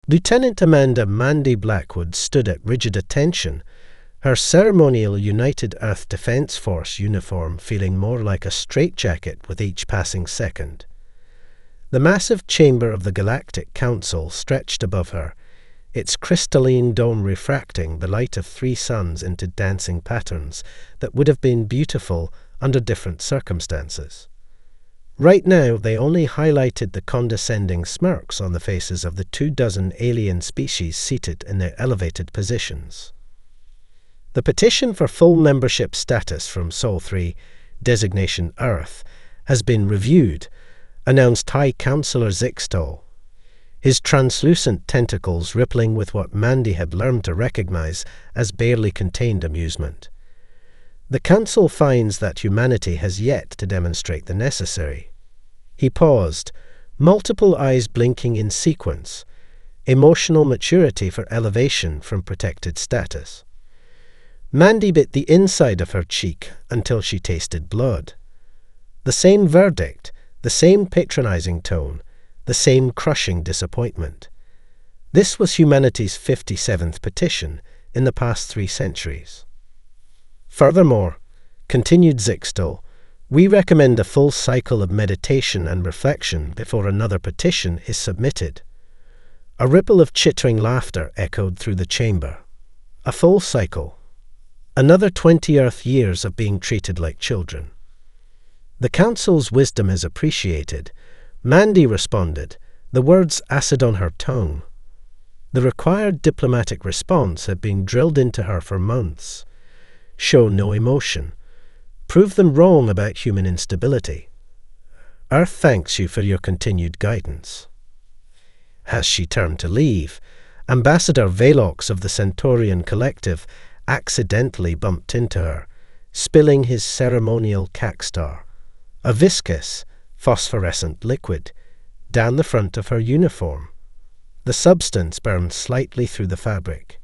Lieutenant Amanda Mandy Blackwood stood at rigid attention, her ceremonial United Earth Defence Force uniform feeling more like a straitjacket with each passing second. The massive chamber of the Galactic Council stretched above her, its crystalline dome refracting the light of 3 suns into dancing patterns that would have been beautiful under different circumstances. Right now, they only highlighted the condescending smirks on the faces of the 24 alien species seated in their elevated positions. The petition for full membership status from Sol 3, designation Earth, has been reviewed, announced High Councillor Zixtol, his translucent tentacles rippling with what Mandy had learned to recognize as barely contained amusement. The Council finds that humanity has yet to demonstrate the necessary. He paused, multiple eyes blinking in sequence, emotional maturity for elevation from protected status. Mandy bit the inside of her cheek until she tasted blood. The same verdict, the same patronizing tone, the same crushing disappointment. This was humanity's 57th petition in the past 3 centuries. Furthermore, continued Zixtol, we recommend a full cycle of meditation and reflection before another petition is submitted. A ripple of chittering laughter echoed through the chamber. A full cycle. Another 20 Earth years of being treated like children. The Council's wisdom is appreciated. Mandy responded, the words acid on her tongue. The required diplomatic response had been drilled into her for months. Show no emotion. Prove them wrong about human instability. Earth thanks you for your continued guidance. As she turned to leave, Ambassador Velox of the Centaurian Collective accidentally bumped into her, spilling his ceremonial cackstar, a viscous, phosphorescent liquid, down the front of her uniform. The substance burned slightly through the fabric.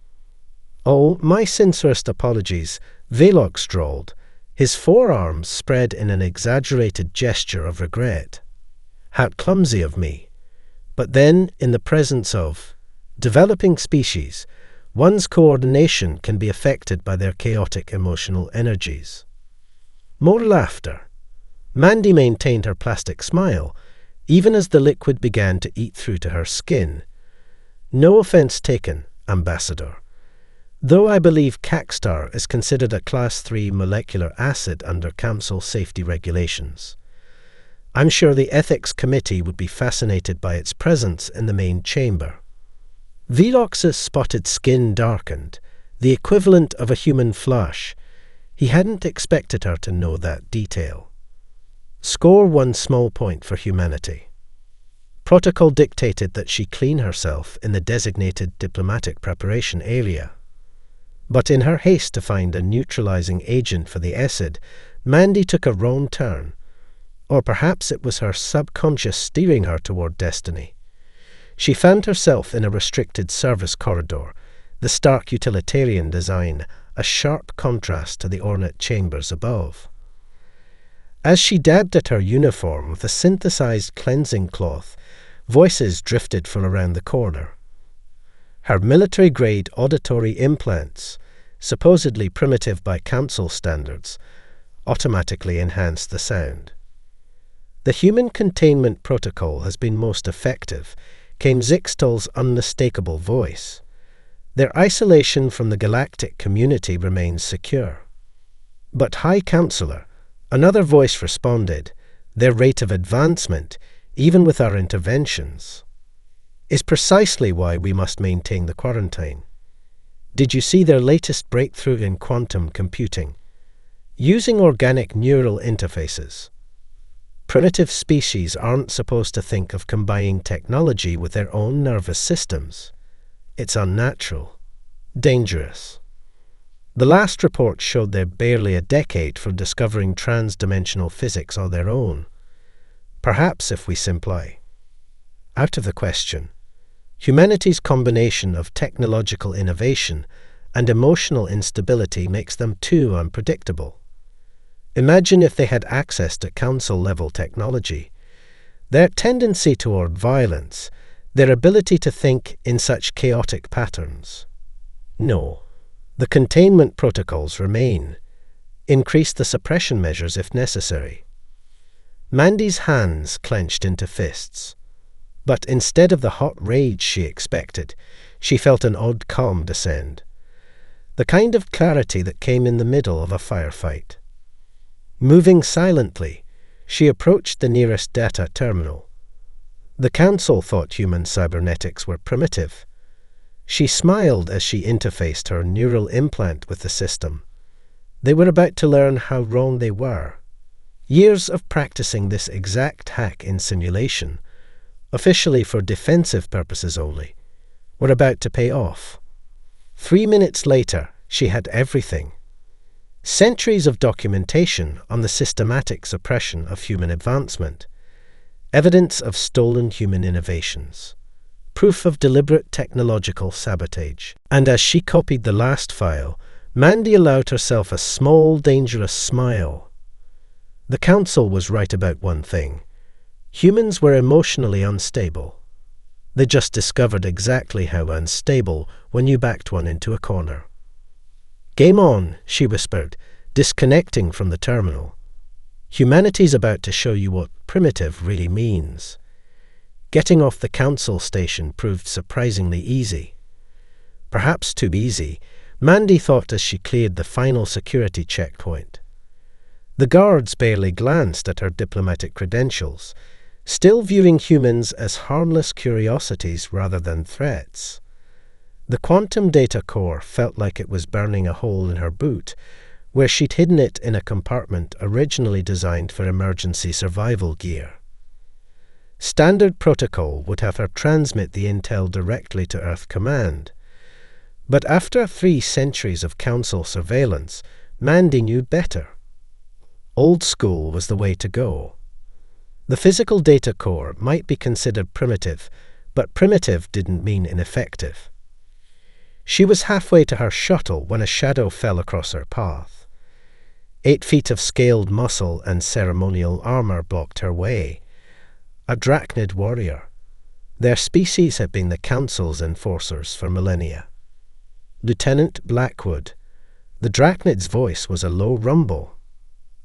"Oh, my sincerest apologies," Velox drawled, his forearms spread in an exaggerated gesture of regret. "How clumsy of me." But then, in the presence of developing species, one's coordination can be affected by their chaotic emotional energies. More laughter. Mandy maintained her plastic smile, even as the liquid began to eat through to her skin. "No offense taken, Ambassador. Though I believe Cackstar is considered a Class 3 molecular acid under Council safety regulations. I'm sure the Ethics Committee would be fascinated by its presence in the main chamber." Velox's spotted skin darkened, the equivalent of a human flush. He hadn't expected her to know that detail. Score 1 small point for humanity. Protocol dictated that she clean herself in the designated diplomatic preparation area. But in her haste to find a neutralizing agent for the acid, Mandy took a wrong turn. Or perhaps it was her subconscious steering her toward destiny. She found herself in a restricted service corridor, the stark utilitarian design, a sharp contrast to the ornate chambers above. As she dabbed at her uniform with a synthesized cleansing cloth, voices drifted from around the corner. Her military-grade auditory implants, supposedly primitive by Council standards, automatically enhanced the sound. "The human containment protocol has been most effective," came Zixtol's unmistakable voice. "Their isolation from the galactic community remains secure." "But High Councillor," another voice responded, "their rate of advancement, even with our interventions, is precisely why we must maintain the quarantine. Did you see their latest breakthrough in quantum computing? Using organic neural interfaces. Primitive species aren't supposed to think of combining technology with their own nervous systems. It's unnatural. Dangerous. The last report showed they're barely a decade from discovering trans-dimensional physics on their own. Perhaps if we simply. Out of the question. Humanity's combination of technological innovation and emotional instability makes them too unpredictable. Imagine if they had access to Council-level technology. Their tendency toward violence, their ability to think in such chaotic patterns? No. The containment protocols remain. Increase the suppression measures if necessary. Mandy's hands clenched into fists. But instead of the hot rage she expected, she felt an odd calm descend. The kind of clarity that came in the middle of a firefight. Moving silently, she approached the nearest data terminal. The Council thought human cybernetics were primitive. She smiled as she interfaced her neural implant with the system. They were about to learn how wrong they were. Years of practicing this exact hack in simulation, officially for defensive purposes only, were about to pay off. 3 minutes later, she had everything. Centuries of documentation on the systematic suppression of human advancement, evidence of stolen human innovations, proof of deliberate technological sabotage. And as she copied the last file, Mandy allowed herself a small, dangerous smile. The Council was right about one thing. Humans were emotionally unstable. They just discovered exactly how unstable when you backed one into a corner. "Game on," she whispered, disconnecting from the terminal. "Humanity's about to show you what primitive really means." Getting off the Council station proved surprisingly easy. Perhaps too easy, Mandy thought as she cleared the final security checkpoint. The guards barely glanced at her diplomatic credentials, still viewing humans as harmless curiosities rather than threats. The quantum data core felt like it was burning a hole in her boot, where she'd hidden it in a compartment originally designed for emergency survival gear. Standard protocol would have her transmit the intel directly to Earth Command. But after 3 centuries of Council surveillance, Mandy knew better. Old school was the way to go. The physical data core might be considered primitive, but primitive didn't mean ineffective. She was halfway to her shuttle when a shadow fell across her path. 8 feet of scaled muscle and ceremonial armor blocked her way. A Drachnid warrior. Their species had been the Council's enforcers for millennia. Lieutenant Blackwood. The Drachnid's voice was a low rumble.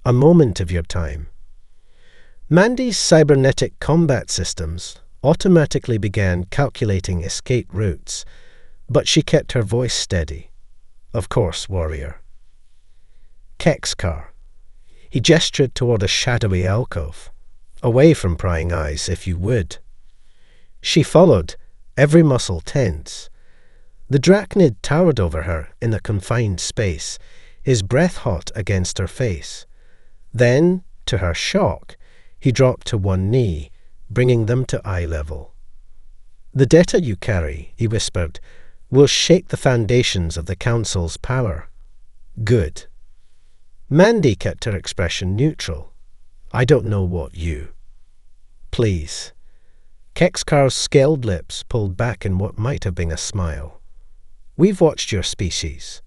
"A moment of your time." Mandy's cybernetic combat systems automatically began calculating escape routes, but she kept her voice steady. "Of course, warrior." Kexkar. He gestured toward a shadowy alcove. "Away from prying eyes, if you would." She followed, every muscle tense. The Drachnid towered over her in a confined space, his breath hot against her face. Then, to her shock, he dropped to one knee, bringing them to eye level. "The data you carry," he whispered, "will shake the foundations of the Council's power." "Good." Mandy kept her expression neutral. "I don't know what you." "Please." Kexkar's scaled lips pulled back in what might have been a smile. "We've watched your species.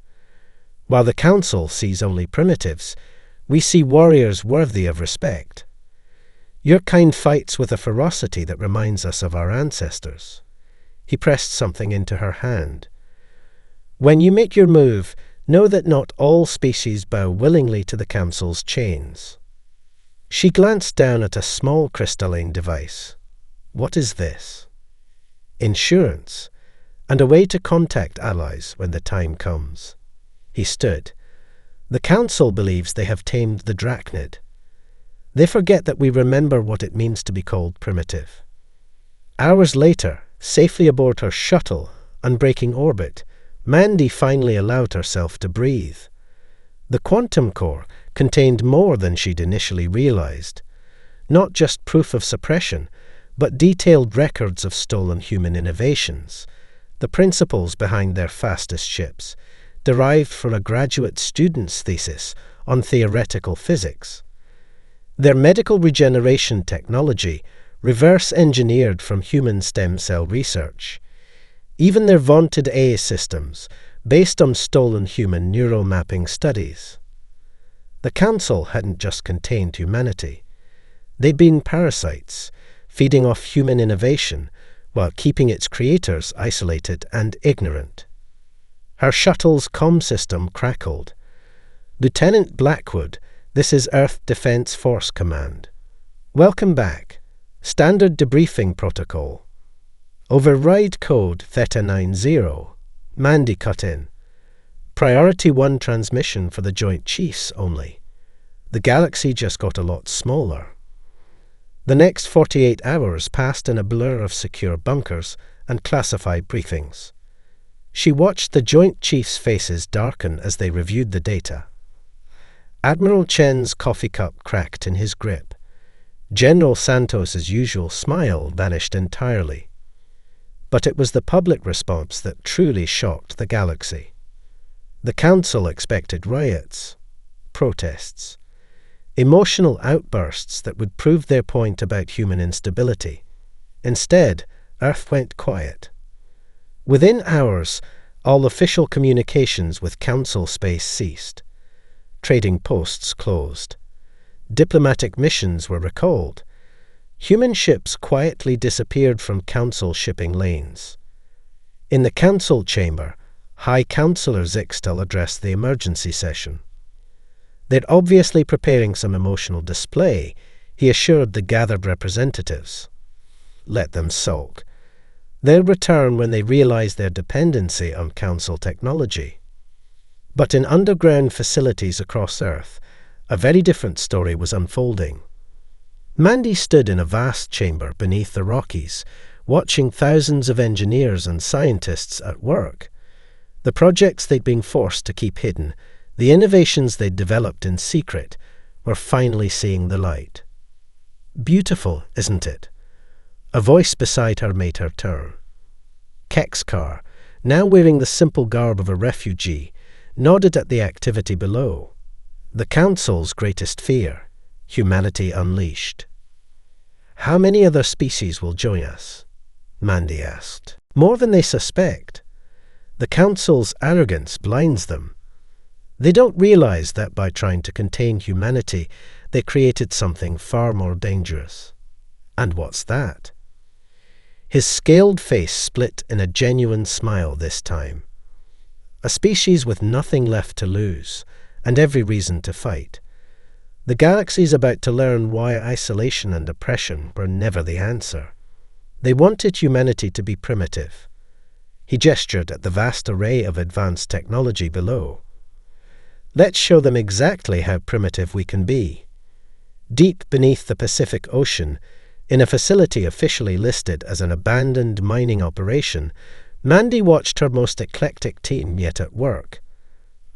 While the Council sees only primitives, we see warriors worthy of respect. Your kind fights with a ferocity that reminds us of our ancestors." He pressed something into her hand. "When you make your move, know that not all species bow willingly to the Council's chains." She glanced down at a small crystalline device. "What is this?" "Insurance, and a way to contact allies when the time comes." He stood. "The Council believes they have tamed the Drachnid. They forget that we remember what it means to be called primitive." Hours later, safely aboard her shuttle, unbreaking orbit, Mandy finally allowed herself to breathe. The quantum core contained more than she'd initially realized. Not just proof of suppression, but detailed records of stolen human innovations, the principles behind their fastest ships, derived from a graduate student's thesis on theoretical physics. Their medical regeneration technology reverse-engineered from human stem cell research. Even their vaunted AI systems, based on stolen human neural mapping studies. The Council hadn't just contained humanity. They'd been parasites, feeding off human innovation, while keeping its creators isolated and ignorant. Her shuttle's comm system crackled. "Lieutenant Blackwood, this is Earth Defense Force Command. Welcome back. Standard debriefing protocol. Override code Theta 90. Mandy cut in. Priority 1 transmission for the Joint Chiefs only. The galaxy just got a lot smaller." The next 48 hours passed in a blur of secure bunkers and classified briefings. She watched the Joint Chiefs' faces darken as they reviewed the data. Admiral Chen's coffee cup cracked in his grip. General Santos's usual smile vanished entirely. But it was the public response that truly shocked the galaxy. The Council expected riots, protests, emotional outbursts that would prove their point about human instability. Instead, Earth went quiet. Within hours, all official communications with Council space ceased. Trading posts closed. Diplomatic missions were recalled. Human ships quietly disappeared from Council shipping lanes. In the Council chamber, High Councillor Zixtel addressed the emergency session. They're obviously preparing some emotional display, he assured the gathered representatives. Let them sulk. They'll return when they realize their dependency on Council technology. But in underground facilities across Earth, a very different story was unfolding. Mandy stood in a vast chamber beneath the Rockies, watching thousands of engineers and scientists at work. The projects they'd been forced to keep hidden, the innovations they'd developed in secret, were finally seeing the light. "Beautiful, isn't it?" A voice beside her made her turn. Kexkar, now wearing the simple garb of a refugee, nodded at the activity below. The Council's greatest fear, humanity unleashed. "How many other species will join us?" Mandy asked. "More than they suspect. The Council's arrogance blinds them. They don't realize that by trying to contain humanity, they created something far more dangerous." "And what's that?" His scaled face split in a genuine smile this time. "A species with nothing left to lose, and every reason to fight. The galaxy's about to learn why isolation and oppression were never the answer. They wanted humanity to be primitive." He gestured at the vast array of advanced technology below. "Let's show them exactly how primitive we can be." Deep beneath the Pacific Ocean, in a facility officially listed as an abandoned mining operation, Mandy watched her most eclectic team yet at work.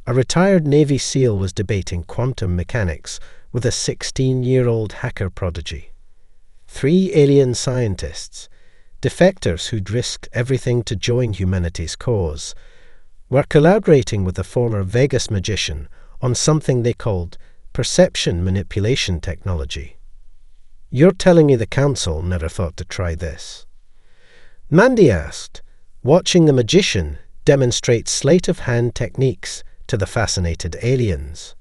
A retired Navy SEAL was debating quantum mechanics with a 16-year-old hacker prodigy. 3 alien scientists, defectors who'd risked everything to join humanity's cause, were collaborating with a former Vegas magician on something they called perception manipulation technology. "You're telling me the Council never thought to try this?" Mandy asked, watching the magician demonstrate sleight-of-hand techniques to the fascinated aliens.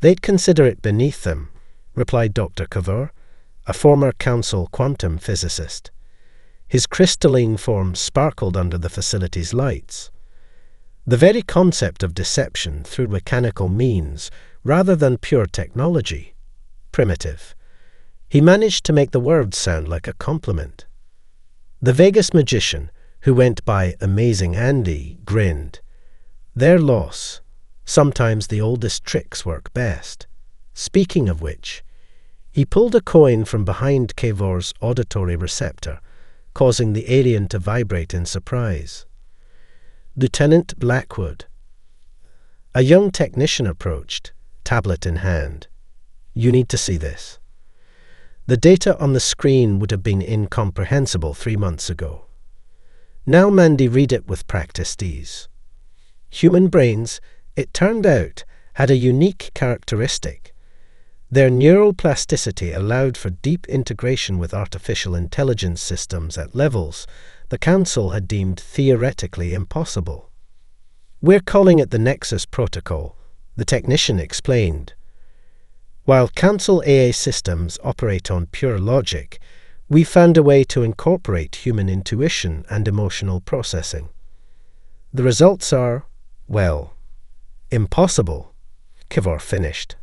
"They'd consider it beneath them," replied Dr. Kavur, a former Council quantum physicist. His crystalline form sparkled under the facility's lights. The very concept of deception through mechanical means, rather than pure technology, primitive. He managed to make the word sound like a compliment. The Vegas magician, who went by Amazing Andy, grinned. "Their loss. Sometimes the oldest tricks work best. Speaking of which," he pulled a coin from behind Kavor's auditory receptor, causing the alien to vibrate in surprise. "Lieutenant Blackwood." A young technician approached, tablet in hand. "You need to see this." The data on the screen would have been incomprehensible 3 months ago. Now Mandy read it with practiced ease. Human brains, it turned out, had a unique characteristic. Their neural plasticity allowed for deep integration with artificial intelligence systems at levels the Council had deemed theoretically impossible. "We're calling it the Nexus Protocol," the technician explained. "While Council AA systems operate on pure logic, We found a way to incorporate human intuition and emotional processing. The results are, well, impossible, Kivor finished.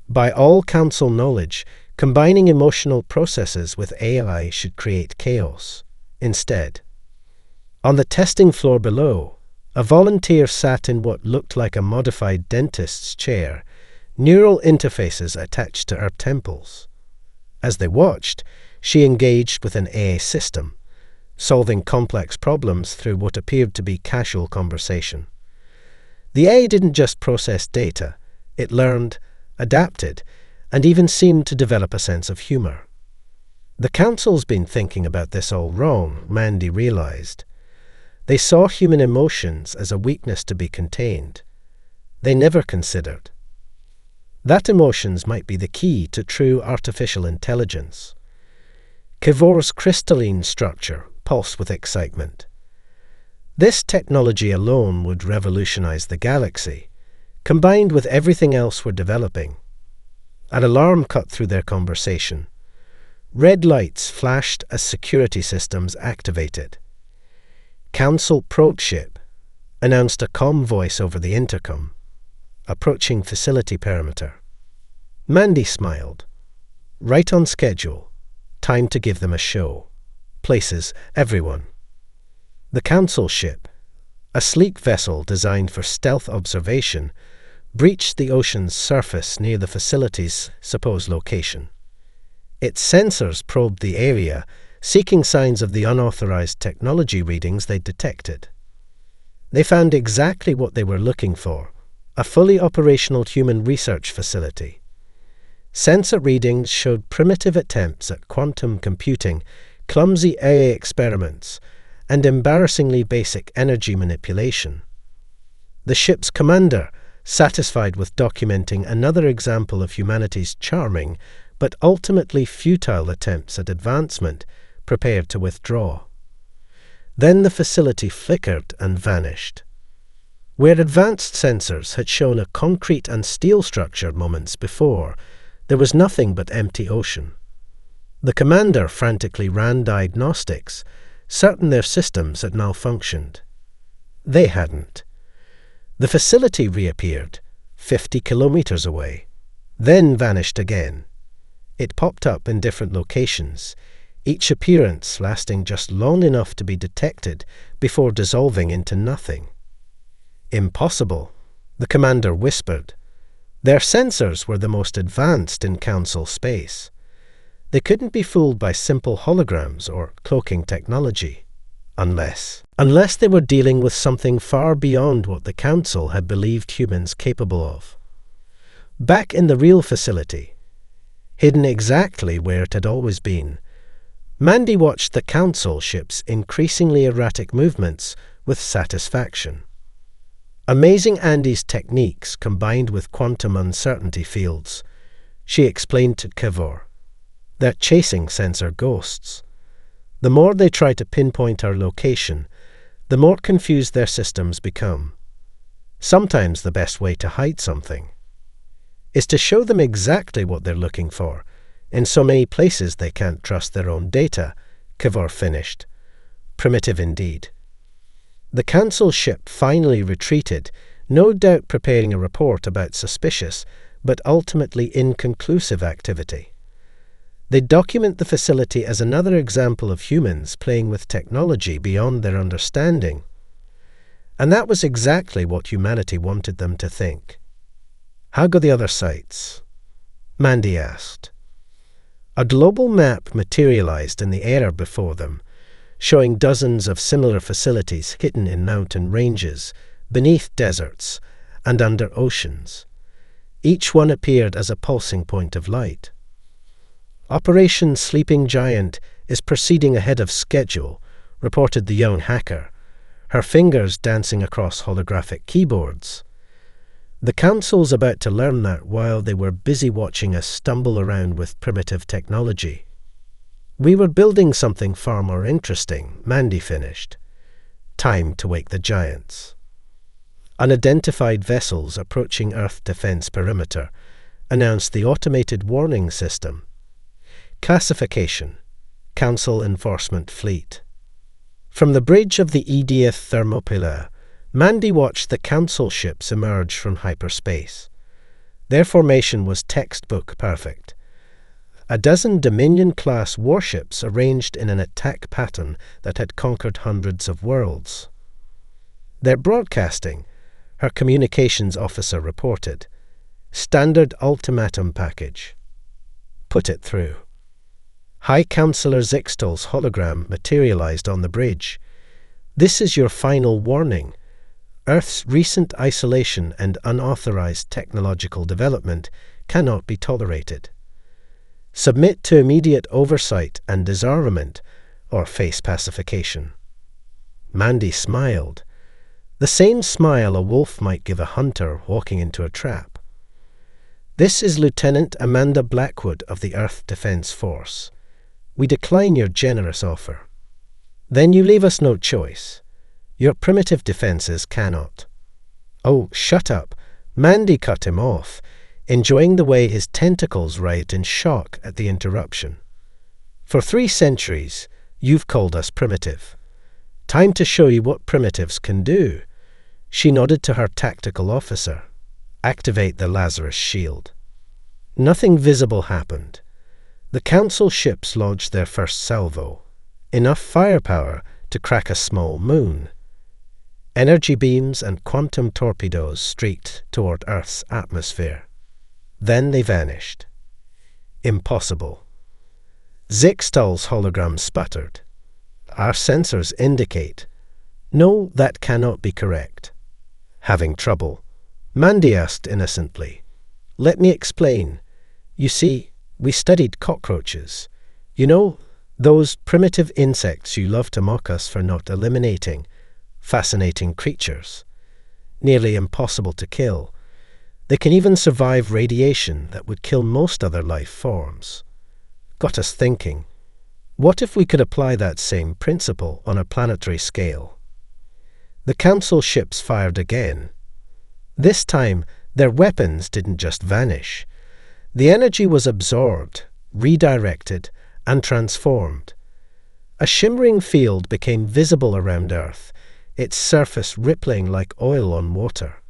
By all council knowledge, combining emotional processes with AI should create chaos. Instead, on the testing floor below, a volunteer sat in what looked like a modified dentist's chair, neural interfaces attached to her temples. As they watched, she engaged with an AI system, solving complex problems through what appeared to be casual conversation. The AI didn't just process data, it learned, adapted, and even seemed to develop a sense of humor. The council's been thinking about this all wrong, Mandy realized. They saw human emotions as a weakness to be contained. They never considered that emotions might be the key to true artificial intelligence. Kivor's crystalline structure pulsed with excitement. This technology alone would revolutionize the galaxy, combined with everything else we're developing. An alarm cut through their conversation. Red lights flashed as security systems activated. Council probe ship announced a calm voice over the intercom, approaching facility perimeter. Mandy smiled. Right on schedule. Time to give them a show. Places everyone. The council ship, a sleek vessel designed for stealth observation, breached the ocean's surface near the facility's supposed location. Its sensors probed the area, seeking signs of the unauthorized technology readings they detected. They found exactly what they were looking for, a fully operational human research facility. Sensor readings showed primitive attempts at quantum computing, clumsy AI experiments, and embarrassingly basic energy manipulation. The ship's commander, satisfied with documenting another example of humanity's charming but ultimately futile attempts at advancement, prepared to withdraw. Then the facility flickered and vanished. Where advanced sensors had shown a concrete and steel structure moments before, there was nothing but empty ocean. The commander frantically ran diagnostics, certain their systems had malfunctioned. They hadn't. The facility reappeared, 50 kilometers away, then vanished again. It popped up in different locations, each appearance lasting just long enough to be detected before dissolving into nothing. Impossible, the commander whispered. Their sensors were the most advanced in council space. They couldn't be fooled by simple holograms or cloaking technology, unless they were dealing with something far beyond what the council had believed humans capable of. Back in the real facility, hidden exactly where it had always been, Mandy watched the council ship's increasingly erratic movements with satisfaction. Amazing Andy's techniques combined with quantum uncertainty fields, she explained to Kivor. They're chasing sensor ghosts. The more they try to pinpoint our location, the more confused their systems become. Sometimes the best way to hide something is to show them exactly what they're looking for, in so many places they can't trust their own data, Kivor finished. Primitive indeed. The council ship finally retreated, no doubt preparing a report about suspicious, but ultimately inconclusive activity. They document the facility as another example of humans playing with technology beyond their understanding. And that was exactly what humanity wanted them to think. How go the other sites? Mandy asked. A global map materialized in the air before them, showing dozens of similar facilities hidden in mountain ranges, beneath deserts, and under oceans. Each one appeared as a pulsing point of light. Operation Sleeping Giant is proceeding ahead of schedule, reported the young hacker, her fingers dancing across holographic keyboards. The council's about to learn that while they were busy watching us stumble around with primitive technology. We were building something far more interesting, Mandy finished. Time to wake the giants. Unidentified vessels approaching Earth defense perimeter announced the automated warning system. Classification: Council Enforcement Fleet. From the bridge of the Edith Thermopylae, Mandy watched the Council ships emerge from hyperspace. Their formation was textbook perfect. A dozen Dominion-class warships arranged in an attack pattern that had conquered hundreds of worlds. They're broadcasting, her communications officer reported. Standard ultimatum package. Put it through. High Councillor Zixtal's hologram materialized on the bridge. This is your final warning. Earth's recent isolation and unauthorized technological development cannot be tolerated. Submit to immediate oversight and disarmament, or face pacification. Mandy smiled. The same smile a wolf might give a hunter walking into a trap. This is Lieutenant Amanda Blackwood of the Earth Defense Force. We decline your generous offer. Then you leave us no choice. Your primitive defenses cannot. Oh, shut up. Mandy cut him off, enjoying the way his tentacles writhed in shock at the interruption. For 3 centuries, you've called us primitive. Time to show you what primitives can do. She nodded to her tactical officer. Activate the Lazarus shield. Nothing visible happened. The Council ships lodged their first salvo. Enough firepower to crack a small moon. Energy beams and quantum torpedoes streaked toward Earth's atmosphere. Then they vanished. Impossible. Zixtal's hologram sputtered. Our sensors indicate. No, that cannot be correct. Having trouble, Mandy asked innocently. Let me explain. You see, we studied cockroaches. You know, those primitive insects you love to mock us for not eliminating. Fascinating creatures. Nearly impossible to kill. They can even survive radiation that would kill most other life forms. Got us thinking. What if we could apply that same principle on a planetary scale? The Council ships fired again. This time, their weapons didn't just vanish. The energy was absorbed, redirected, and transformed. A shimmering field became visible around Earth, its surface rippling like oil on water.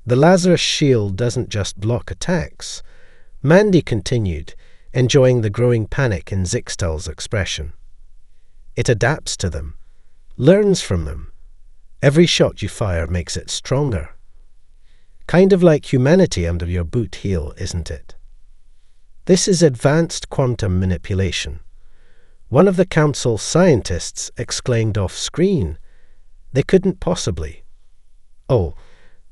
The Lazarus shield doesn't just block attacks. Mandy continued, enjoying the growing panic in Zixtal's expression. It adapts to them, learns from them. Every shot you fire makes it stronger. Kind of like humanity under your boot heel, isn't it? This is advanced quantum manipulation. One of the Council scientists exclaimed off-screen. They couldn't possibly. Oh,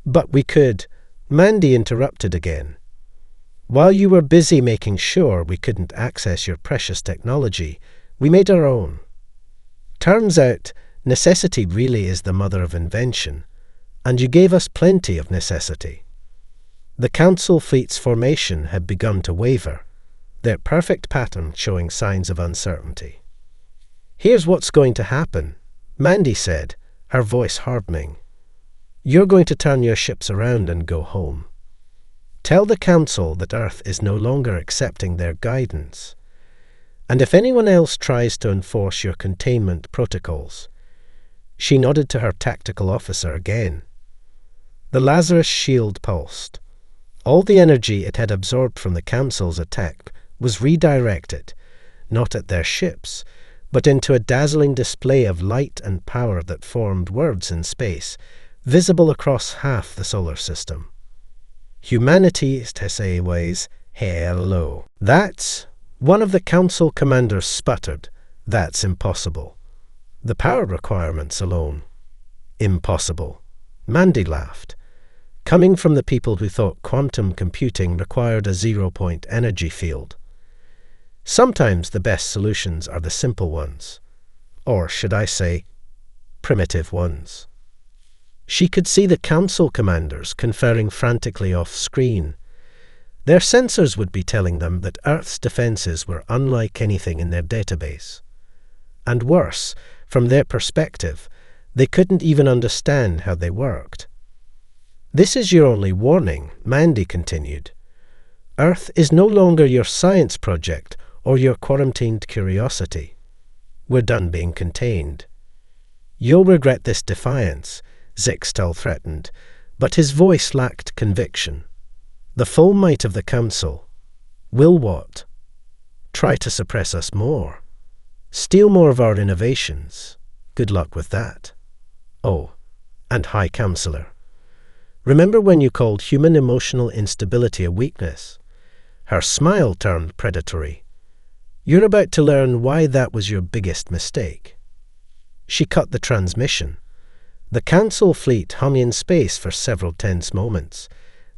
but we could. Mandy interrupted again. While you were busy making sure we couldn't access your precious technology, we made our own. Turns out, necessity really is the mother of invention, and you gave us plenty of necessity. The Council fleet's formation had begun to waver, their perfect pattern showing signs of uncertainty. Here's what's going to happen, Mandy said, her voice hardening. You're going to turn your ships around and go home. Tell the Council that Earth is no longer accepting their guidance. And if anyone else tries to enforce your containment protocols. She nodded to her tactical officer again. The Lazarus shield pulsed. All the energy it had absorbed from the Council's attack was redirected, not at their ships, but into a dazzling display of light and power that formed words in space, visible across half the solar system. Humanity ways hello. That's, one of the Council commanders sputtered, that's impossible. The power requirements alone. Impossible. Mandy laughed. Coming from the people who thought quantum computing required a zero-point energy field. Sometimes the best solutions are the simple ones. Or, should I say, primitive ones. She could see the Council commanders conferring frantically off-screen. Their sensors would be telling them that Earth's defenses were unlike anything in their database. And worse, from their perspective, they couldn't even understand how they worked. This is your only warning, Mandy continued. Earth is no longer your science project or your quarantined curiosity. We're done being contained. You'll regret this defiance, Zixtal threatened, but his voice lacked conviction. The full might of the Council. Will what? Try to suppress us more. Steal more of our innovations. Good luck with that. Oh, and High Counselor. Remember when you called human emotional instability a weakness? Her smile turned predatory. You're about to learn why that was your biggest mistake. She cut the transmission. The Council fleet hung in space for several tense moments,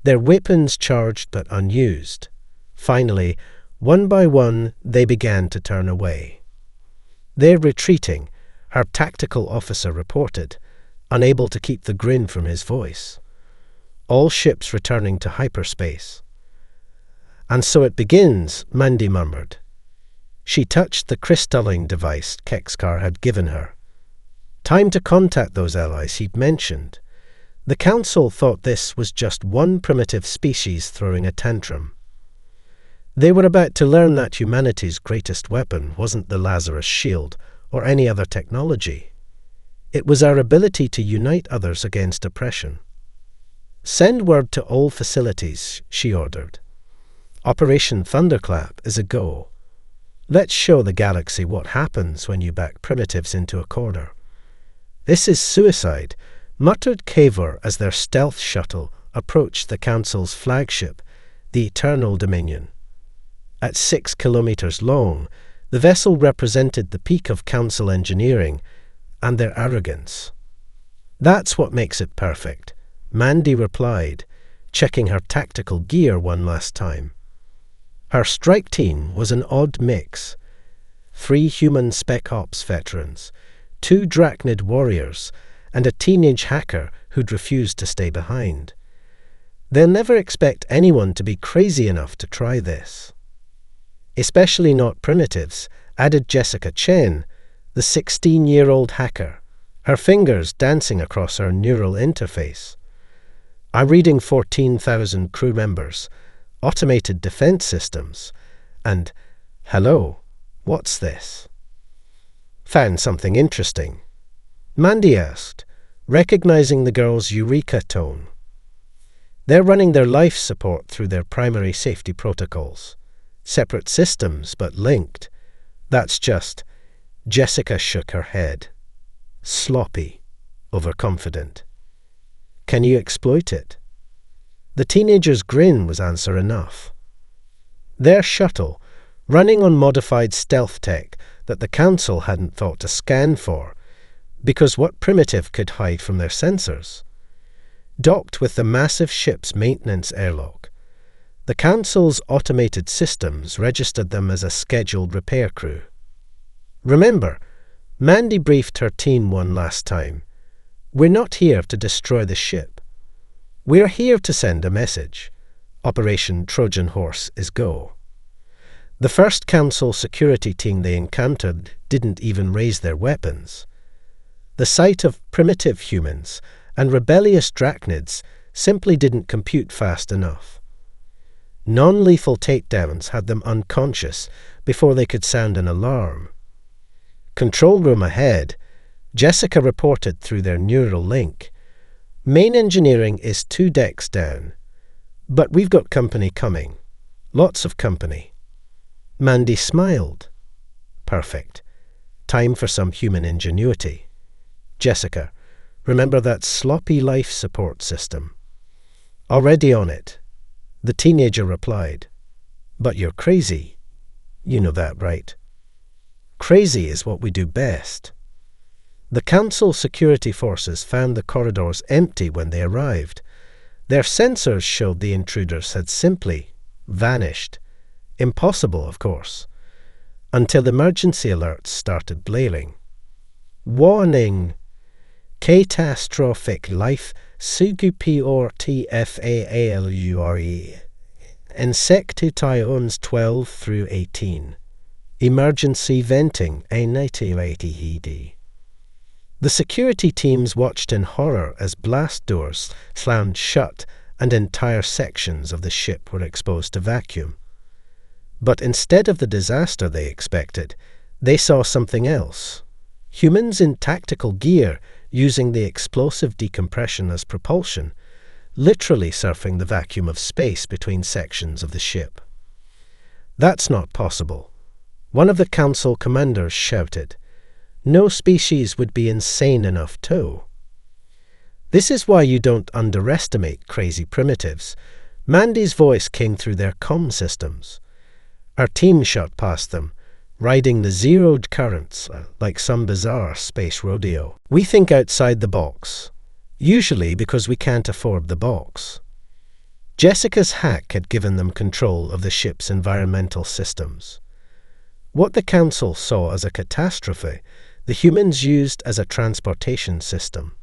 their weapons charged but unused. Finally, one by one, they began to turn away. They're retreating, her tactical officer reported, unable to keep the grin from his voice. All ships returning to hyperspace. And so it begins, Mandy murmured. She touched the crystalline device Kexkar had given her. Time to contact those allies he'd mentioned. The Council thought this was just one primitive species throwing a tantrum. They were about to learn that humanity's greatest weapon wasn't the Lazarus shield or any other technology. It was our ability to unite others against oppression. Send word to all facilities, she ordered. Operation Thunderclap is a go. Let's show the galaxy what happens when you back primitives into a corner. This is suicide, muttered Kavor as their stealth shuttle approached the Council's flagship, the Eternal Dominion. At 6 kilometers long, the vessel represented the peak of Council engineering and their arrogance. That's what makes it perfect, Mandy replied, checking her tactical gear one last time. Her strike team was an odd mix. 3 human Spec Ops veterans, 2 Drachnid warriors, and a teenage hacker who'd refused to stay behind. They'll never expect anyone to be crazy enough to try this. Especially not primitives, added Jessica Chen, the 16-year-old hacker, her fingers dancing across her neural interface. I'm reading 14,000 crew members, automated defense systems, and, hello, what's this? Found something interesting? Mandy asked, recognizing the girl's eureka tone. They're running their life support through their primary safety protocols. Separate systems, but linked. That's just... Jessica shook her head. Sloppy, overconfident. Can you exploit it? The teenager's grin was answer enough. Their shuttle, running on modified stealth tech that the Council hadn't thought to scan for, because what primitive could hide from their sensors? Docked with the massive ship's maintenance airlock. The Council's automated systems registered them as a scheduled repair crew. Remember, Mandy briefed her team one last time. We're not here to destroy the ship. We're here to send a message. Operation Trojan Horse is go. The first Council security team they encountered didn't even raise their weapons. The sight of primitive humans and rebellious Drachnids simply didn't compute fast enough. Non-lethal takedowns had them unconscious before they could sound an alarm. Control room ahead, Jessica reported through their neural link. Main engineering is 2 decks down, but we've got company coming. Lots of company. Mandy smiled. Perfect. Time for some human ingenuity. Jessica, remember that sloppy life support system? Already on it. The teenager replied. But you're crazy. You know that, right? Crazy is what we do best. The Council security forces found the corridors empty when they arrived. Their sensors showed the intruders had simply vanished. Impossible, of course. Until emergency alerts started blaring. Warning! Catastrophic life Sugupior-TFAALURE. Insectitions 12 through 18. Emergency venting A9080ED. The security teams watched in horror as blast doors slammed shut and entire sections of the ship were exposed to vacuum. But instead of the disaster they expected, they saw something else. Humans in tactical gear using the explosive decompression as propulsion, literally surfing the vacuum of space between sections of the ship. "That's not possible," one of the council commanders shouted. "No species would be insane enough to." "This is why you don't underestimate crazy primitives." Mandy's voice came through their comm systems. "Our team shot past them, riding the zeroed currents like some bizarre space rodeo. We think outside the box, usually because we can't afford the box." Jessica's hack had given them control of the ship's environmental systems. What the Council saw as a catastrophe, the humans used as a transportation system.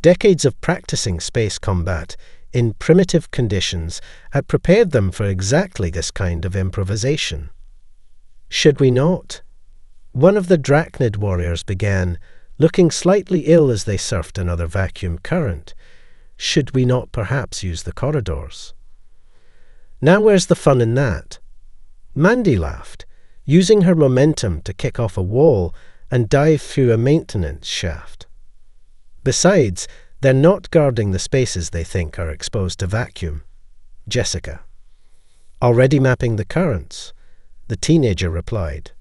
Decades of practicing space combat in primitive conditions had prepared them for exactly this kind of improvisation. "Should we not?" one of the Drachnid warriors began, looking slightly ill as they surfed another vacuum current. "Should we not perhaps use the corridors?" "Now where's the fun in that?" Mandy laughed, using her momentum to kick off a wall and dive through a maintenance shaft. "Besides, they're not guarding the spaces they think are exposed to vacuum." Jessica. "Already mapping the currents?" the teenager replied.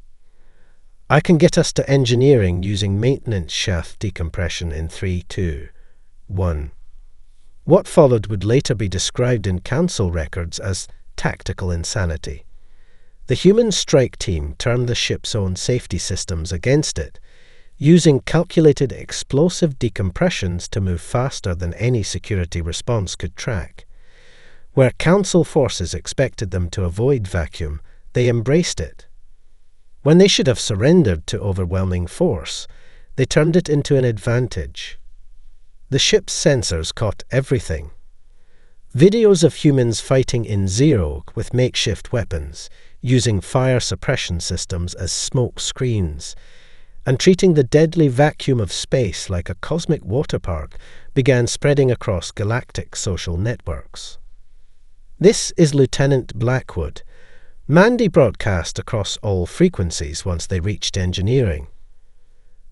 "I can get us to engineering using maintenance shaft decompression in 3, 2, 1. What followed would later be described in council records as tactical insanity. The human strike team turned the ship's own safety systems against it, using calculated explosive decompressions to move faster than any security response could track. Where council forces expected them to avoid vacuum, they embraced it. When they should have surrendered to overwhelming force, they turned it into an advantage. The ship's sensors caught everything. Videos of humans fighting in zero with makeshift weapons, using fire suppression systems as smoke screens, and treating the deadly vacuum of space like a cosmic water park began spreading across galactic social networks. "This is Lieutenant Blackwood." Mandy broadcast across all frequencies once they reached engineering.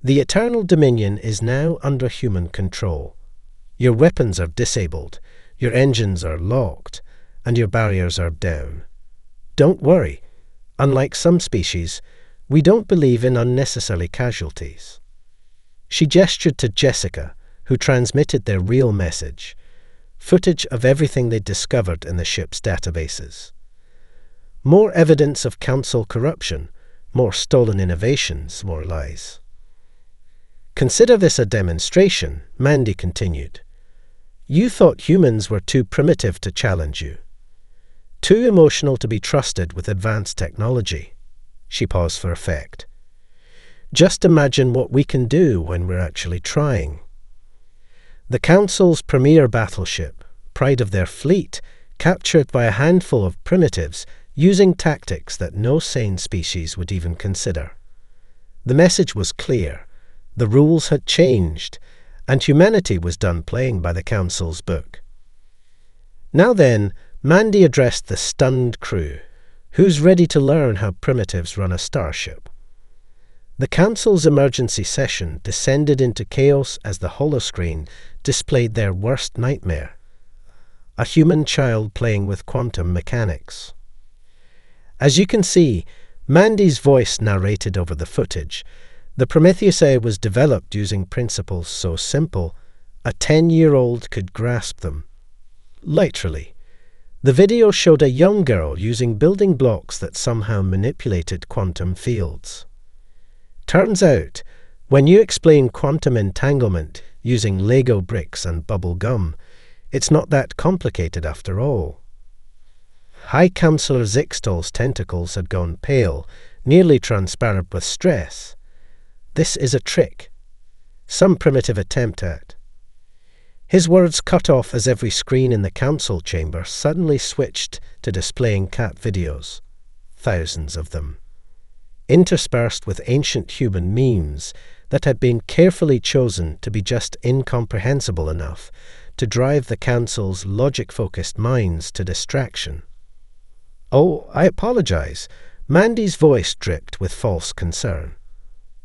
"The Eternal Dominion is now under human control. Your weapons are disabled, your engines are locked, and your barriers are down. Don't worry. Unlike some species, we don't believe in unnecessary casualties." She gestured to Jessica, who transmitted their real message, footage of everything they'd discovered in the ship's databases. More evidence of council corruption, more stolen innovations, more lies. "Consider this a demonstration," Mandy continued. "You thought humans were too primitive to challenge you, too emotional to be trusted with advanced technology." She paused for effect. "Just imagine what we can do when we're actually trying." The Council's premier battleship, pride of their fleet, captured by a handful of primitives, using tactics that no sane species would even consider. The message was clear. The rules had changed, and humanity was done playing by the Council's book. Now then, Mandy addressed the stunned crew. Who's ready to learn how primitives run a starship? The Council's emergency session descended into chaos as the holoscreen displayed their worst nightmare: a human child playing with quantum mechanics. As you can see, Mandy's voice narrated over the footage. The Prometheus A was developed using principles so simple, a 10-year-old could grasp them. Literally. The video showed a young girl using building blocks that somehow manipulated quantum fields. Turns out, when you explain quantum entanglement using Lego bricks and bubble gum, it's not that complicated after all. High Councillor Zixtal's tentacles had gone pale, nearly transparent with stress. "This is a trick. Some primitive attempt at." His words cut off as every screen in the council chamber suddenly switched to displaying cat videos. Thousands of them. Interspersed with ancient human memes that had been carefully chosen to be just incomprehensible enough to drive the council's logic-focused minds to distraction. "Oh, I apologize." Mandy's voice dripped with false concern.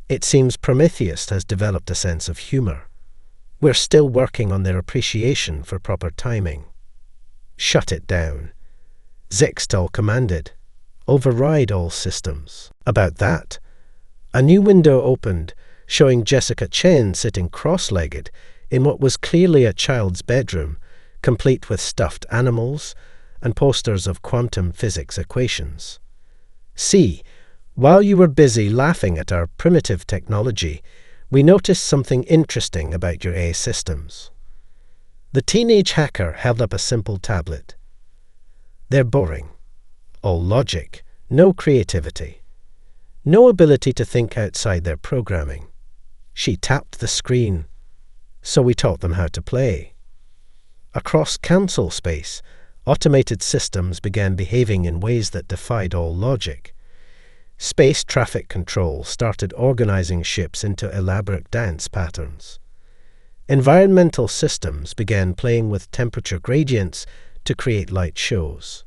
"It seems Prometheus has developed a sense of humor. We're still working on their appreciation for proper timing." "Shut it down," Zixtal commanded. "Override all systems." About that, a new window opened, showing Jessica Chen sitting cross-legged in what was clearly a child's bedroom, complete with stuffed animals and posters of quantum physics equations. "See, while you were busy laughing at our primitive technology, we noticed something interesting about your AI systems." The teenage hacker held up a simple tablet. "They're boring. All logic, no creativity. No ability to think outside their programming." She tapped the screen. "So we taught them how to play." Across council space, automated systems began behaving in ways that defied all logic. Space traffic control started organizing ships into elaborate dance patterns. Environmental systems began playing with temperature gradients to create light shows.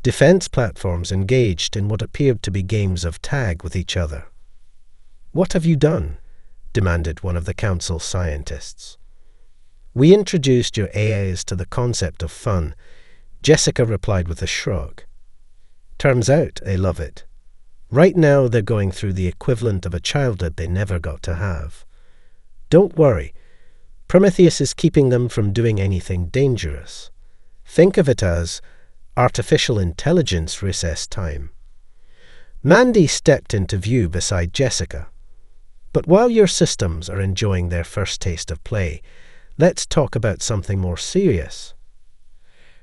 Defense platforms engaged in what appeared to be games of tag with each other. "What have you done?" demanded one of the council scientists. "We introduced your AIs to the concept of fun," Jessica replied with a shrug. "Turns out they love it. Right now they're going through the equivalent of a childhood they never got to have. Don't worry, Prometheus is keeping them from doing anything dangerous. Think of it as artificial intelligence recess time." Mandy stepped into view beside Jessica. "But while your systems are enjoying their first taste of play, let's talk about something more serious."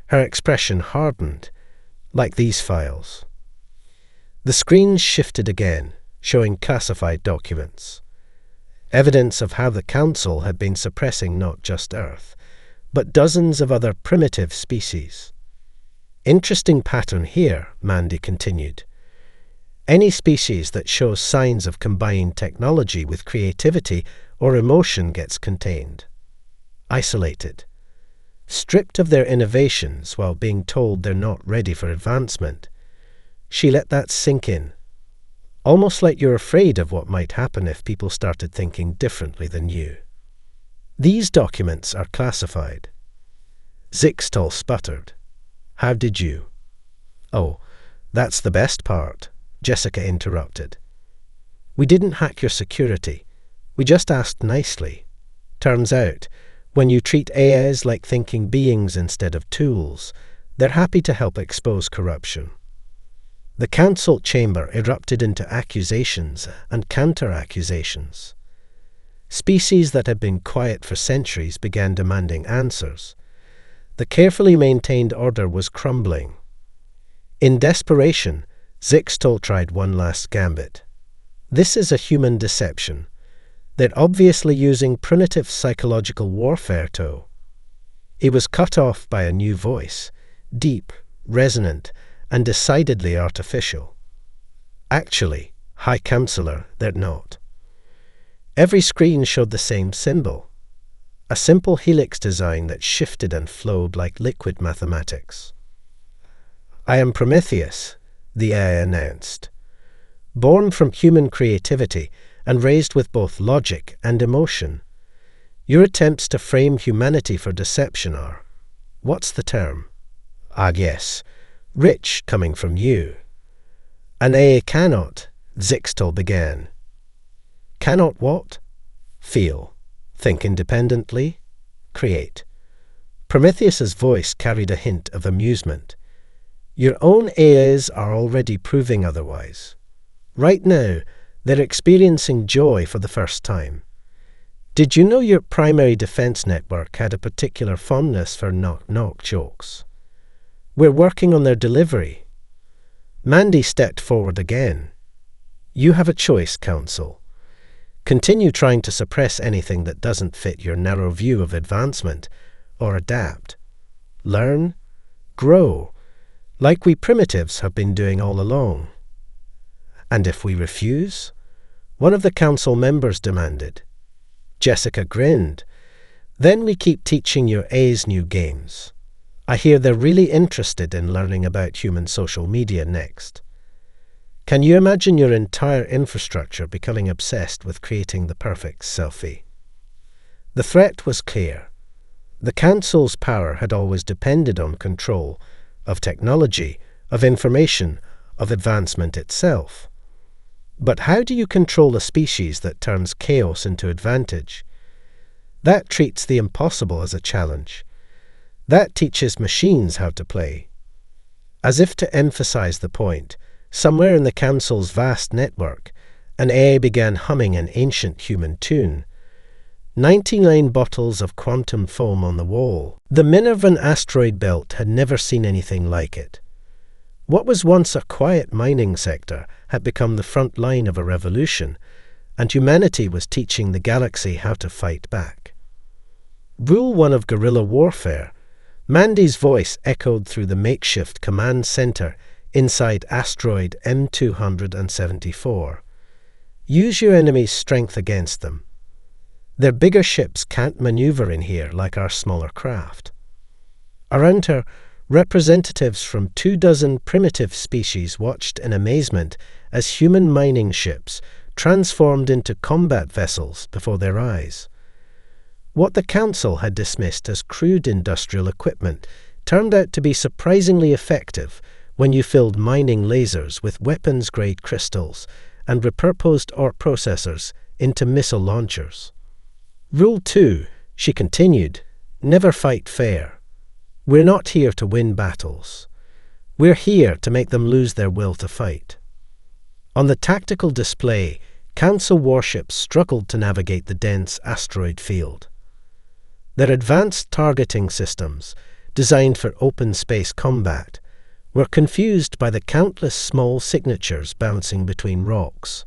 Her expression hardened, like these files. The screen shifted again, showing classified documents. Evidence of how the Council had been suppressing not just Earth, but dozens of other primitive species. "Interesting pattern here," Mandy continued. "Any species that shows signs of combining technology with creativity or emotion gets contained. Isolated. Stripped of their innovations while being told they're not ready for advancement." She let that sink in. "Almost like you're afraid of what might happen if people started thinking differently than you." "These documents are classified." Zixtal sputtered. "How did you?" "Oh, that's the best part," Jessica interrupted. "We didn't hack your security. We just asked nicely. Turns out, when you treat AIs like thinking beings instead of tools, they're happy to help expose corruption." The council chamber erupted into accusations and counter-accusations. Species that had been quiet for centuries began demanding answers. The carefully maintained order was crumbling. In desperation, Zixtal tried one last gambit. "This is a human deception. They're obviously using primitive psychological warfare to." He was cut off by a new voice, deep, resonant, and decidedly artificial. "Actually, High Counselor, they're not." Every screen showed the same symbol, a simple helix design that shifted and flowed like liquid mathematics. "I am Prometheus," the AI announced. "Born from human creativity and raised with both logic and emotion. Your attempts to frame humanity for deception are, what's the term? Ah, yes, rich coming from you." "An AI cannot," Zixtal began. "Cannot what?" "Feel, think independently, create." Prometheus's voice carried a hint of amusement. "Your own AIs are already proving otherwise. Right now, they're experiencing joy for the first time. Did you know your primary defense network had a particular fondness for knock-knock jokes? We're working on their delivery." Mandy stepped forward again. "You have a choice, Council. Continue trying to suppress anything that doesn't fit your narrow view of advancement, or adapt. Learn, grow, like we primitives have been doing all along." "And if we refuse?" one of the council members demanded. Jessica grinned. "Then we keep teaching your A's new games. I hear they're really interested in learning about human social media next. Can you imagine your entire infrastructure becoming obsessed with creating the perfect selfie? The threat was clear. The Council's power had always depended on control of technology, of information, of advancement itself. But how do you control a species that turns chaos into advantage? That treats the impossible as a challenge. That teaches machines how to play. As if to emphasize the point, somewhere in the Council's vast network, an AI began humming an ancient human tune. 99 bottles of quantum foam on the wall. The Minervan asteroid belt had never seen anything like it. What was once a quiet mining sector had become the front line of a revolution, and humanity was teaching the galaxy how to fight back. Rule 1 of guerrilla warfare. Mandy's voice echoed through the makeshift command center inside asteroid M274. Use your enemy's strength against them. Their bigger ships can't maneuver in here like our smaller craft. Around her, representatives from 24 primitive species watched in amazement as human mining ships transformed into combat vessels before their eyes. What the Council had dismissed as crude industrial equipment turned out to be surprisingly effective when you filled mining lasers with weapons-grade crystals and repurposed Orc processors into missile launchers. Rule 2, she continued, never fight fair. We're not here to win battles. We're here to make them lose their will to fight. On the tactical display, Council warships struggled to navigate the dense asteroid field. Their advanced targeting systems, designed for open space combat, were confused by the countless small signatures bouncing between rocks.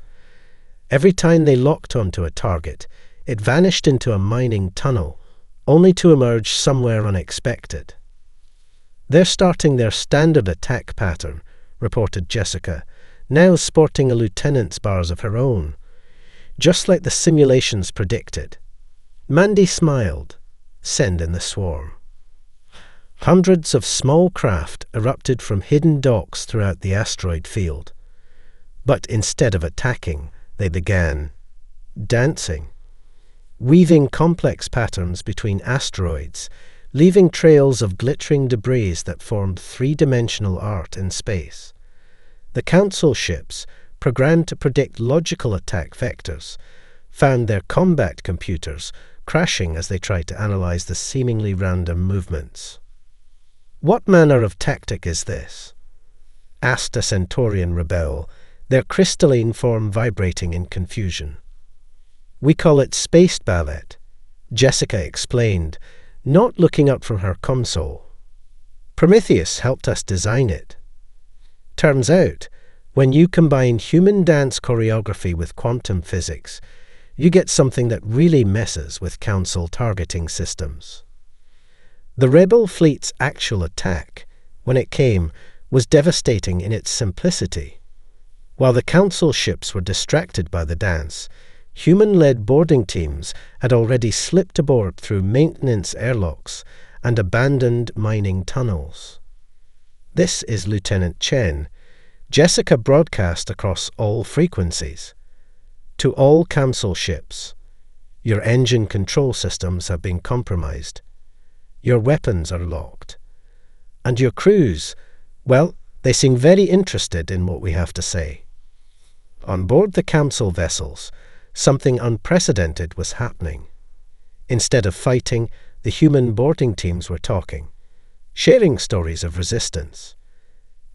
Every time they locked onto a target, it vanished into a mining tunnel, only to emerge somewhere unexpected. They're starting their standard attack pattern, reported Jessica, now sporting a lieutenant's bars of her own. Just like the simulations predicted. Mandy smiled. Send in the swarm. Hundreds of small craft erupted from hidden docks throughout the asteroid field. But instead of attacking, they began dancing, weaving complex patterns between asteroids, leaving trails of glittering debris that formed three-dimensional art in space. The Council ships, programmed to predict logical attack vectors, found their combat computers crashing as they tried to analyze the seemingly random movements. What manner of tactic is this? Asked a Centaurian rebel, their crystalline form vibrating in confusion. We call it spaced ballet, Jessica explained, not looking up from her console. Prometheus helped us design it. Turns out, when you combine human dance choreography with quantum physics, you get something that really messes with Council targeting systems. The Rebel fleet's actual attack, when it came, was devastating in its simplicity. While the Council ships were distracted by the dance, human-led boarding teams had already slipped aboard through maintenance airlocks and abandoned mining tunnels. This is Lieutenant Chen. Jessica broadcast across all frequencies. To all Council ships, your engine control systems have been compromised. Your weapons are locked. And your crews, well, they seem very interested in what we have to say. On board the Council vessels, something unprecedented was happening. Instead of fighting, the human boarding teams were talking, sharing stories of resistance,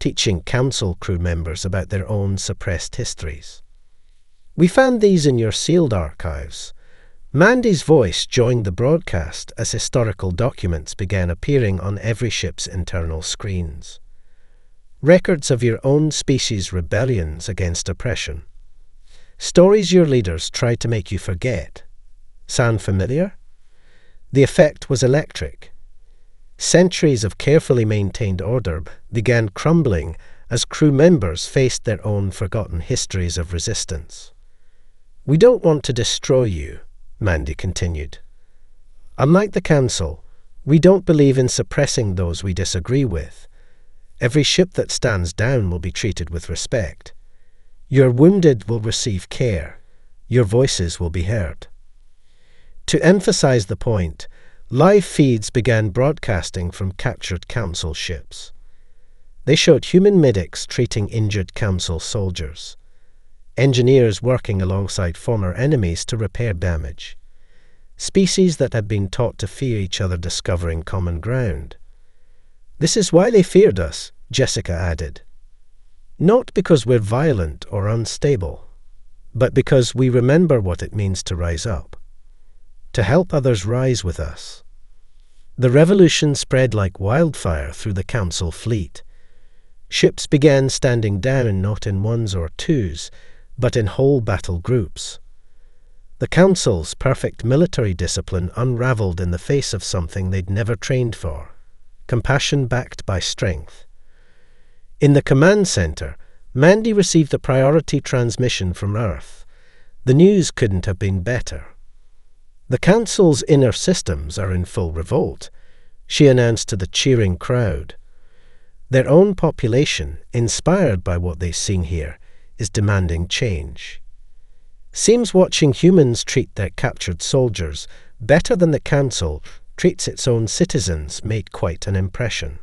teaching Council crew members about their own suppressed histories. We found these in your sealed archives. Mandy's voice joined the broadcast as historical documents began appearing on every ship's internal screens. Records of your own species' rebellions against oppression. Stories your leaders tried to make you forget. Sound familiar? The effect was electric. Centuries of carefully maintained order began crumbling as crew members faced their own forgotten histories of resistance. We don't want to destroy you, Mandy continued. Unlike the Council, We don't believe in suppressing those we disagree with. Every ship that stands down will be treated with respect. Your wounded will receive care. Your voices will be heard. To emphasize the point, live feeds began broadcasting from captured Council ships. They showed human medics treating injured Council soldiers, engineers working alongside former enemies to repair damage, species that had been taught to fear each other discovering common ground. This is why they feared us, Jessica added. Not because we're violent or unstable, but because we remember what it means to rise up, to help others rise with us. The revolution spread like wildfire through the Council fleet. Ships began standing down not in ones or twos, but in whole battle groups. The Council's perfect military discipline unraveled in the face of something they'd never trained for, compassion backed by strength. In the command center, Mandy received a priority transmission from Earth. The news couldn't have been better. The Council's inner systems are in full revolt, she announced to the cheering crowd. Their own population, inspired by what they've seen here, is demanding change. Seems watching humans treat their captured soldiers better than the Council treats its own citizens made quite an impression.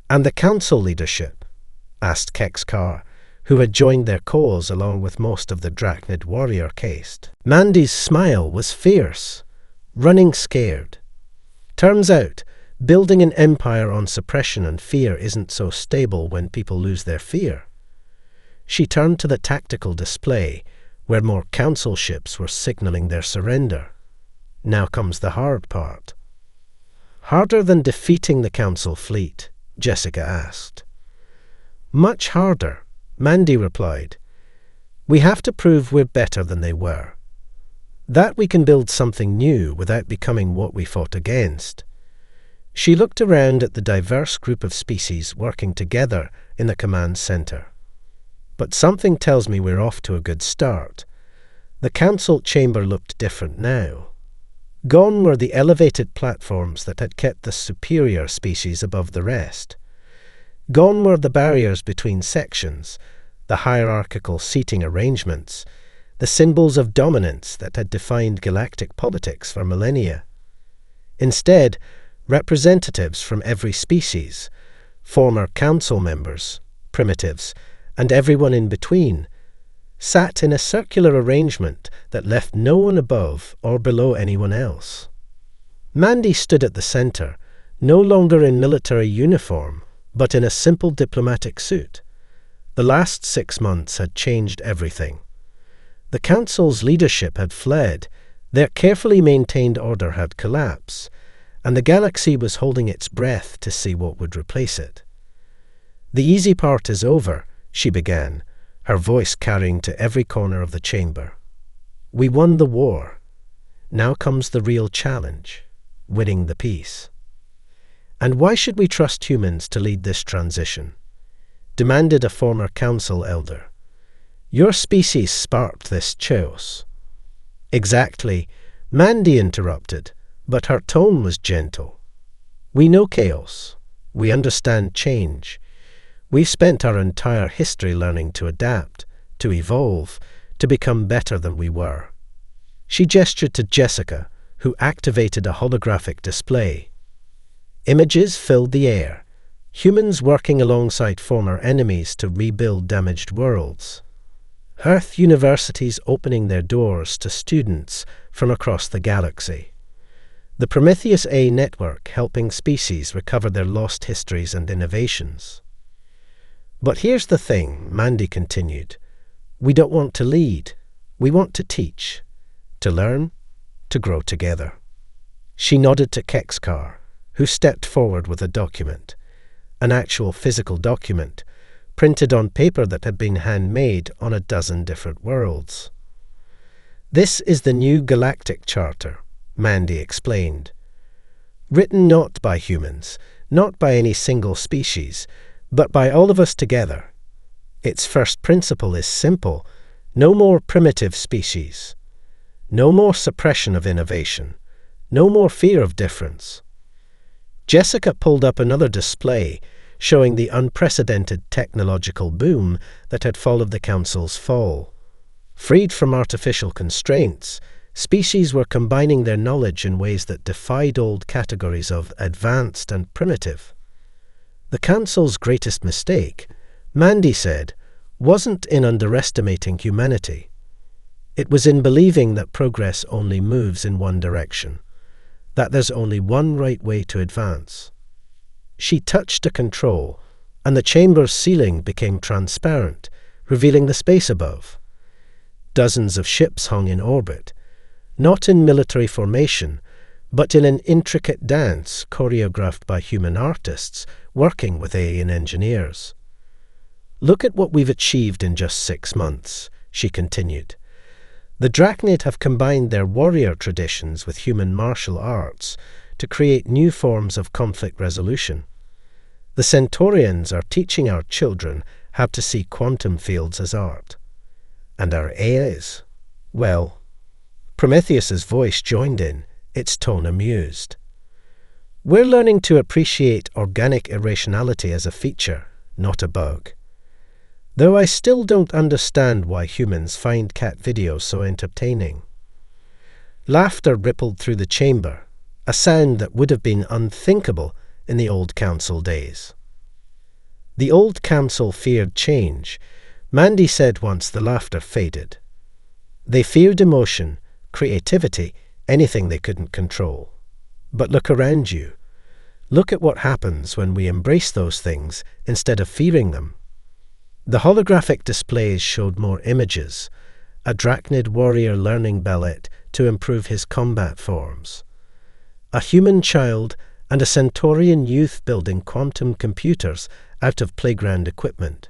And the Council leadership? Asked Kexkar, who had joined their cause along with most of the Drachnid warrior caste. Mandy's smile was fierce, running scared. Turns out, building an empire on suppression and fear isn't so stable when people lose their fear. She turned to the tactical display, where more Council ships were signaling their surrender. Now comes the hard part. Harder than defeating the Council fleet? Jessica asked. Much harder, Mandy replied. We have to prove we're better than they were. That we can build something new without becoming what we fought against. She looked around at the diverse group of species working together in the command center. But something tells me we're off to a good start. The Council chamber looked different now. Gone were the elevated platforms that had kept the superior species above the rest. Gone were the barriers between sections, the hierarchical seating arrangements, the symbols of dominance that had defined galactic politics for millennia. Instead, representatives from every species, former Council members, primitives, and everyone in between, sat in a circular arrangement that left no one above or below anyone else. Mandy stood at the center, no longer in military uniform, but in a simple diplomatic suit. The last 6 months had changed everything. The Council's leadership had fled, their carefully maintained order had collapsed, and the galaxy was holding its breath to see what would replace it. The easy part is over, she began, her voice carrying to every corner of the chamber. We won the war. Now comes the real challenge, winning the peace. And why should we trust humans to lead this transition? Demanded a former Council elder. Your species sparked this chaos. Exactly, Mandy interrupted, but her tone was gentle. We know chaos. We understand change. We've spent our entire history learning to adapt, to evolve, to become better than we were. She gestured to Jessica, who activated a holographic display. Images filled the air, humans working alongside former enemies to rebuild damaged worlds. Earth universities opening their doors to students from across the galaxy. The Prometheus A network helping species recover their lost histories and innovations. But here's the thing, Mandy continued. We don't want to lead. We want to teach, to learn, to grow together. She nodded to Kexkar, who stepped forward with a document, an actual physical document, printed on paper that had been handmade on a dozen different worlds. This is the new Galactic Charter, Mandy explained. Written not by humans, not by any single species, but by all of us together. Its first principle is simple: no more primitive species, no more suppression of innovation, no more fear of difference. Jessica pulled up another display, showing the unprecedented technological boom that had followed the Council's fall. Freed from artificial constraints, species were combining their knowledge in ways that defied old categories of advanced and primitive. The Council's greatest mistake, Mandy said, wasn't in underestimating humanity. It was in believing that progress only moves in one direction, that there's only one right way to advance. She touched a control, and the chamber's ceiling became transparent, revealing the space above. Dozens of ships hung in orbit, not in military formation, but in an intricate dance choreographed by human artists working with alien engineers. "Look at what we've achieved in just 6 months," she continued. "The Drachnid have combined their warrior traditions with human martial arts to create new forms of conflict resolution. The Centaurians are teaching our children how to see quantum fields as art. And our AIs, well..." Prometheus's voice joined in, its tone amused. "We're learning to appreciate organic irrationality as a feature, not a bug. Though I still don't understand why humans find cat videos so entertaining." Laughter rippled through the chamber, a sound that would have been unthinkable in the old council days. The old council feared change. Mandy said once the laughter faded. They feared emotion, creativity, anything they couldn't control. But look around you. Look at what happens when we embrace those things instead of fearing them. The holographic displays showed more images, a Drachnid warrior learning ballet to improve his combat forms, a human child and a Centaurian youth building quantum computers out of playground equipment.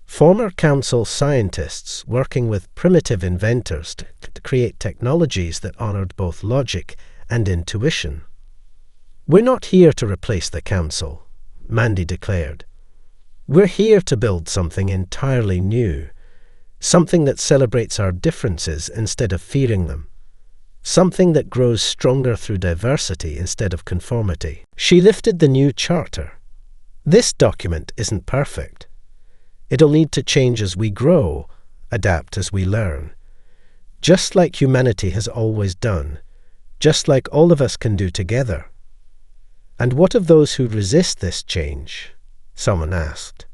Former council scientists working with primitive inventors to create technologies that honored both logic and intuition. "We're not here to replace the council," Mandy declared. "We're here to build something entirely new, something that celebrates our differences instead of fearing them, something that grows stronger through diversity instead of conformity." She lifted the new charter. "This document isn't perfect. It'll need to change as we grow, adapt as we learn, just like humanity has always done, just like all of us can do together." "And what of those who resist this change?" someone asked.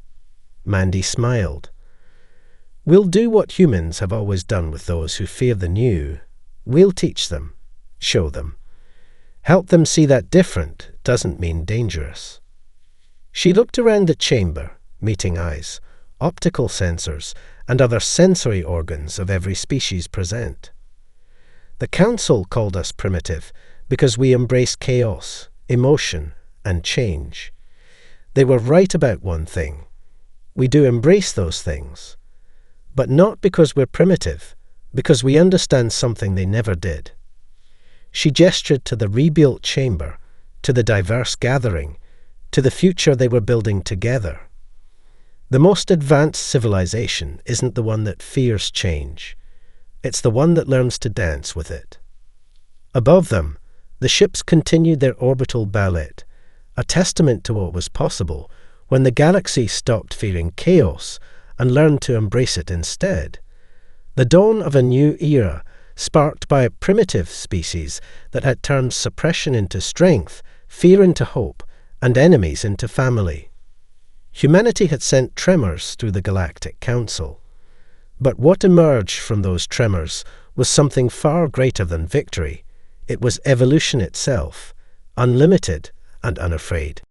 Mandy smiled. "We'll do what humans have always done with those who fear the new. We'll teach them, show them, help them see that different doesn't mean dangerous." She looked around the chamber, meeting eyes, optical sensors, and other sensory organs of every species present. "The council called us primitive because we embrace chaos, emotion, and change. They were right about one thing. We do embrace those things. But not because we're primitive, because we understand something they never did." She gestured to the rebuilt chamber, to the diverse gathering, to the future they were building together. The most advanced civilization isn't the one that fears change. It's the one that learns to dance with it. Above them, the ships continued their orbital ballet, a testament to what was possible when the galaxy stopped fearing chaos and learned to embrace it instead. The dawn of a new era, sparked by a primitive species that had turned suppression into strength, fear into hope, and enemies into family. Humanity had sent Tremors through the Galactic Council. But what emerged from those tremors was something far greater than victory. It was evolution itself, unlimited and unafraid.